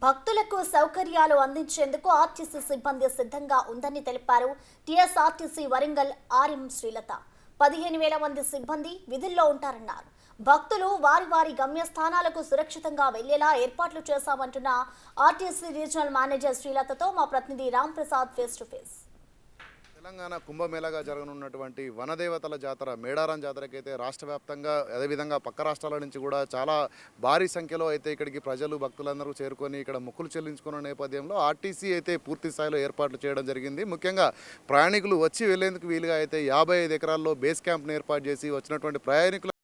భక్తులకు సౌకర్యాలు అందించేందుకు ఆర్టీసీ సిబ్బంది సిద్ధంగా ఉందని తెలిపారు టీఎస్ఆర్టీసీ వరంగల్ ఆర్ఎం శ్రీలత. 15,000 మంది సిబ్బంది విధుల్లో ఉంటారన్నారు. భక్తులు వారి వారి గమ్యస్థానాలకు సురక్షితంగా వెళ్లేలా ఏర్పాట్లు చేశామంటున్న ఆర్టీసీ రీజనల్ మేనేజర్ శ్రీలతతో మా ప్రతినిధి Ram Prasad face to face. Telangana కుంభమేళాగా జరగనున్నటువంటి వనదేవతల జాతర మేడారం జాతరకైతే రాష్ట్ర వ్యాప్తంగా అదేవిధంగా పక్క రాష్ట్రాల నుంచి కూడా చాలా భారీ సంఖ్యలో అయితే ఇక్కడికి ప్రజలు భక్తులందరూ చేరుకొని ఇక్కడ మొక్కులు చెల్లించుకున్న నేపథ్యంలో ఆర్టీసీ అయితే పూర్తి స్థాయిలో ఏర్పాట్లు చేయడం జరిగింది. ముఖ్యంగా ప్రయాణికులు వచ్చి వెళ్లేందుకు వీలుగా అయితే 55 ఎకరాల్లో బేస్ క్యాంప్ను ఏర్పాటు చేసి వచ్చినటువంటి ప్రయాణికులు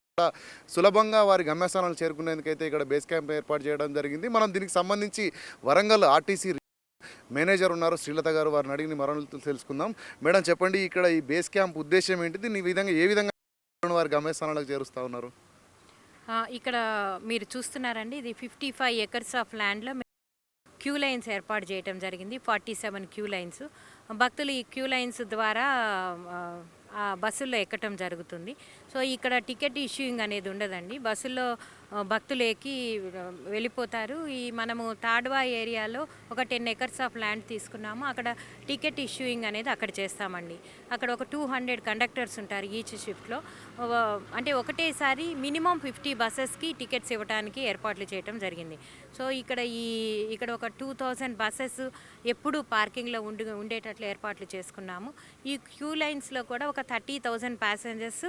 సులభంగా వారి గమ్యస్థానాలు చేరుకునేందుకైతే ఇక్కడ బేస్ క్యాంప్ ఏర్పాటు చేయడం జరిగింది. మనం దీనికి సంబంధించి వరంగల్ ఆర్టీసీ మేనేజర్ ఉన్నారు శ్రీలత గారు, వారిని అడిగి మరొకరు తెలుసుకుందాం. మేడం చెప్పండి, ఇక్కడ ఈ బేస్ క్యాంప్ ఉద్దేశం ఏంటిది? ఏ విధంగా వారి గమ్యస్థానాలకు చేరుస్తూ ఉన్నారు? ఇక్కడ మీరు చూస్తున్నారండి, ఇది 55 ఎకర్స్ ఆఫ్ ల్యాండ్లో క్యూ లైన్స్ ఏర్పాటు చేయడం జరిగింది. 47 క్యూ లైన్స్. భక్తులు ఈ క్యూ లైన్స్ ద్వారా బస్సుల్లో ఎక్కటం జరుగుతుంది. సో ఇక్కడ టికెట్ ఇష్యూయింగ్ అనేది ఉండదండి. బస్సుల్లో భక్తులు ఎక్కి వెళ్ళిపోతారు. మనము తాడ్వా ఏరియాలో ఒక 10 ఎకర్స్ ఆఫ్ ల్యాండ్ తీసుకున్నాము. అక్కడ టికెట్ ఇష్యూయింగ్ అనేది అక్కడ చేస్తామండి. అక్కడ ఒక 200 కండక్టర్స్ ఉంటారు ఈచ్ షిఫ్ట్లో. అంటే ఒకటేసారి మినిమం 50 బస్సెస్కి టికెట్స్ ఇవ్వడానికి ఏర్పాట్లు చేయడం జరిగింది. సో ఇక్కడ ఒక 2000 బస్సెస్ ఎప్పుడు పార్కింగ్లో ఉండేటట్లు ఏర్పాట్లు చేసుకున్నాము. ఈ క్యూ లైన్స్లో కూడా ఒక 30,000 ప్యాసింజర్స్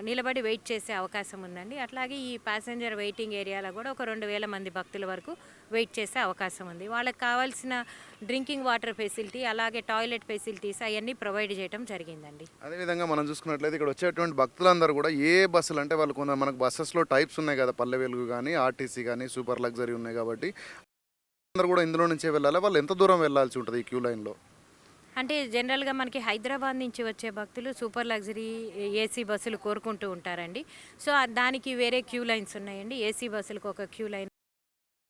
నిలబడి వెయిట్ చేసే అవకాశం ఉందండి. అట్లాగే ఈ ప్యాసింజర్ వెయిటింగ్ ఏరియాలో కూడా ఒక 2,000 మంది భక్తుల వరకు వెయిట్ చేసే అవకాశం ఉంది. వాళ్ళకి కావాల్సిన డ్రింకింగ్ వాటర్ ఫెసిలిటీ, అలాగే టాయిలెట్ ఫెసిలిటీస్ అవన్నీ ప్రొవైడ్ చేయడం జరిగిందండి. అదేవిధంగా మనం చూసుకున్నట్లయితే ఇక్కడ వచ్చేటువంటి భక్తులందరూ కూడా ఏ బస్సులు అంటే వాళ్ళు మనకు బస్సెస్లో టైప్స్ ఉన్నాయి కదా, పల్లె వెలుగు కానీ ఆర్టీసీ కానీ సూపర్ లగ్జరీ ఉన్నాయి కాబట్టి అందరూ కూడా ఇందులో నుంచే వెళ్ళాలి. వాళ్ళు ఎంత దూరం వెళ్ళాల్సి ఉంటుంది ఈ క్యూ లైన్లో? అంటే జనరల్గా మనకి హైదరాబాద్ నుంచి వచ్చే భక్తులు సూపర్ లగ్జరీ ఏసీ బస్సులు కోరుకుంటూ ఉంటారండి. సో దానికి వేరే క్యూ లైన్స్ ఉన్నాయండి. ఏసీ బస్సులకు ఒక క్యూ లైన్,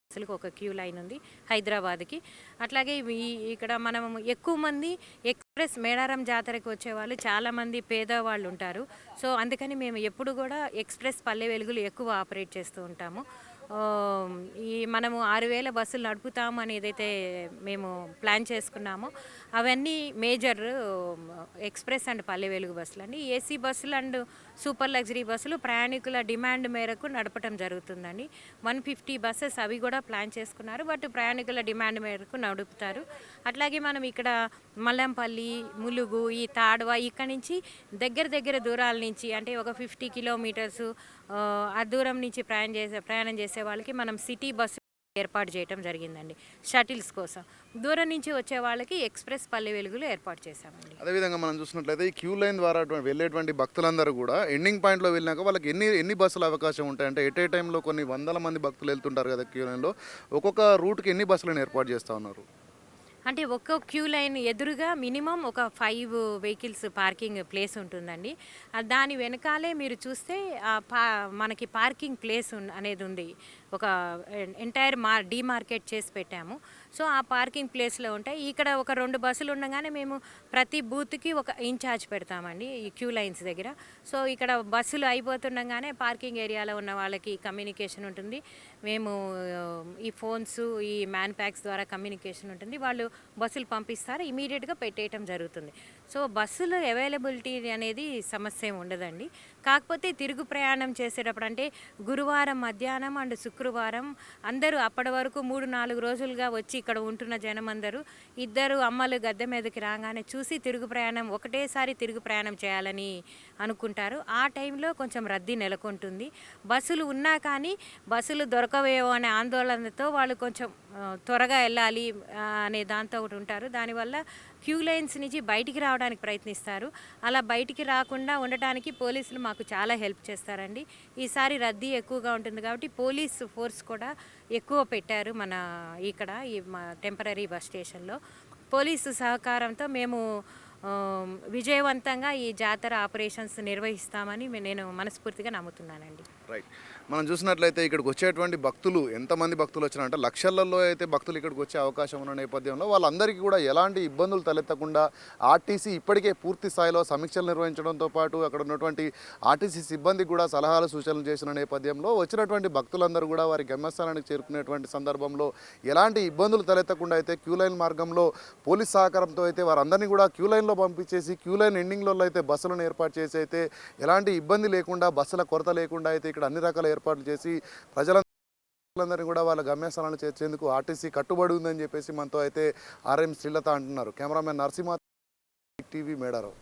బస్సులకు ఒక క్యూ లైన్ ఉంది హైదరాబాద్కి. అట్లాగే ఇక్కడ మనం ఎక్కువ మంది ఎక్స్ప్రెస్ మేడారం జాతరకు వచ్చేవాళ్ళు చాలామంది పేదవాళ్ళు ఉంటారు. సో అందుకని మేము ఎప్పుడు కూడా ఎక్స్ప్రెస్ పల్లె వెలుగులు ఎక్కువ ఆపరేట్ చేస్తూ ఉంటాము. మనము 6,000 బస్సులు నడుపుతాము అని ఏదైతే మేము ప్లాన్ చేసుకున్నామో అవన్నీ major express and Palle Velugu బస్సులు అండి. ఏసీ బస్సులు అండ్ సూపర్ లగ్జరీ బస్సులు ప్రయాణికుల డిమాండ్ మేరకు నడపడం జరుగుతుందండి. 150 బస్సెస్ అవి కూడా ప్లాన్ చేసుకున్నారు, బట్ ప్రయాణికుల డిమాండ్ మేరకు నడుపుతారు. అట్లాగే మనం ఇక్కడ మల్లంపల్లి, ములుగు, ఈ తాడ్వా ఇక్కడ నుంచి దగ్గర దూరాల నుంచి అంటే ఒక 50 కిలోమీటర్స్ ఆ దూరం నుంచి ప్రయాణం చేసే వాళ్ళకి మనం సిటీ బస్సు ఏర్పాటు చేయడం జరిగిందండి. షటిల్స్ కోసం దూరం నుంచి వచ్చే వాళ్ళకి ఎక్స్ప్రెస్ పల్లె వెలుగులు ఏర్పాటు చేశామండి. అదేవిధంగా మనం చూసినట్లయితే ఈ క్యూ లైన్ ద్వారా వెళ్ళేటువంటి భక్తులందరూ కూడా ఎండింగ్ పాయింట్లో వెళ్ళినాక వాళ్ళకి ఎన్ని బస్సుల అవకాశం ఉంటాయి అంటే ఎట్ ఏ టైంలో కొన్ని వందల మంది భక్తులు వెళ్తుంటారు కదా క్యూ లైన్లో, ఒక్కొక్క రూట్కి ఎన్ని బస్సులను ఏర్పాటు చేస్తూ ఉన్నారు? అంటే ఒక్క క్యూ లైన్ ఎదురుగా మినిమం ఒక 5 వెహికల్స్ పార్కింగ్ ప్లేస్ ఉంటుందండి. దాని వెనకాలే మీరు చూస్తే మనకి పార్కింగ్ ప్లేస్ అనేది ఉంది. ఒక ఎంటైర్ డీమార్కెట్ చేసి పెట్టాము. సో ఆ పార్కింగ్ ప్లేస్లో ఉంటాయి. ఇక్కడ ఒక 2 బస్సులు ఉండగానే మేము ప్రతి బూత్కి ఒక ఇన్ఛార్జ్ పెడతామండి ఈ క్యూ లైన్స్ దగ్గర. సో ఇక్కడ బస్సులు అయిపోతుండగానే పార్కింగ్ ఏరియాలో ఉన్న వాళ్ళకి కమ్యూనికేషన్ ఉంటుంది. మేము ఈ ఫోన్స్, ఈ మ్యాన్ ప్యాక్స్ ద్వారా కమ్యూనికేషన్ ఉంటుంది. వాళ్ళు బస్సులు పంపిస్తారు, ఇమీడియట్గా పెట్టేయటం జరుగుతుంది. సో బస్సులు అవైలబిలిటీ అనేది సమస్య ఉండదండి. కాకపోతే తిరుగు ప్రయాణం చేసేటప్పుడు అంటే గురువారం మధ్యాహ్నం అండ్ శుక్రవారం అందరూ అప్పటి వరకు 3-4 రోజులుగా వచ్చి ఇక్కడ ఉంటున్న జనం అందరూ ఇద్దరు అమ్మలు గద్దె మీదకి రాగానే చూసి ఒకటేసారి తిరుగు ప్రయాణం చేయాలని అనుకుంటారు. ఆ టైంలో కొంచెం రద్దీ నెలకొంటుంది. బస్సులు ఉన్నా కానీ బస్సులు దొరకవేమో అనే ఆందోళనతో వాళ్ళు కొంచెం త్వరగా వెళ్ళాలి అనే దాంతో ఒకటి ఉంటారు. దానివల్ల క్యూ లైన్స్ నుంచి బయటికి రావడానికి ప్రయత్నిస్తారు. అలా బయటికి రాకుండా ఉండటానికి పోలీసులు మాకు చాలా హెల్ప్ చేస్తారండి. ఈసారి రద్దీ ఎక్కువగా ఉంటుంది కాబట్టి పోలీస్ ఫోర్స్ కూడా ఎక్కువ పెట్టారు ఇక్కడ మా టెంపరీ బస్ స్టేషన్లో. పోలీసు సహకారంతో మేము విజయవంతంగా ఈ జాతర ఆపరేషన్స్ నిర్వహిస్తామని నేను మనస్ఫూర్తిగా నమ్ముతున్నానండి. రైట్. మనం చూసినట్లయితే ఇక్కడికి వచ్చేటువంటి భక్తులు ఎంతమంది భక్తులు వచ్చినారంటే లక్షలలో అయితే భక్తులు ఇక్కడికి వచ్చే అవకాశం ఉన్న నేపథ్యంలో వాళ్ళందరికీ కూడా ఎలాంటి ఇబ్బందులు తలెత్తకుండా ఆర్టీసీ ఇప్పటికే పూర్తి స్థాయిలో సమీక్షలు నిర్వహించడంతో పాటు అక్కడ ఉన్నటువంటి ఆర్టీసీ సిబ్బందికి కూడా సలహాలు సూచనలు చేసిన నేపథ్యంలో వచ్చినటువంటి భక్తులందరూ కూడా వారి గమ్యస్థానానికి చేరుకునేటువంటి సందర్భంలో ఎలాంటి ఇబ్బందులు తలెత్తకుండా అయితే క్యూ లైన్ మార్గంలో పోలీస్ సహకారంతో అయితే వారందరినీ కూడా క్యూ లైన్లో పంపించేసి క్యూ లైన్ ఎండింగ్లో అయితే బస్సులను ఏర్పాటు చేసి అయితే ఎలాంటి ఇబ్బంది లేకుండా బస్సుల కొరత లేకుండా అయితే ఇక్కడ అన్ని రకాల ఏర్పాట్లు చేసి ప్రజలందరినీ కూడా వాళ్ళ గమ్యస్థానాలు చేర్చేందుకు ఆర్టీసీ కట్టుబడి ఉందని చెప్పేసి మనతో అయితే ఆర్ఎం శ్రీలత అంటున్నారు. Cameraman Narasimha, TV, Medaram.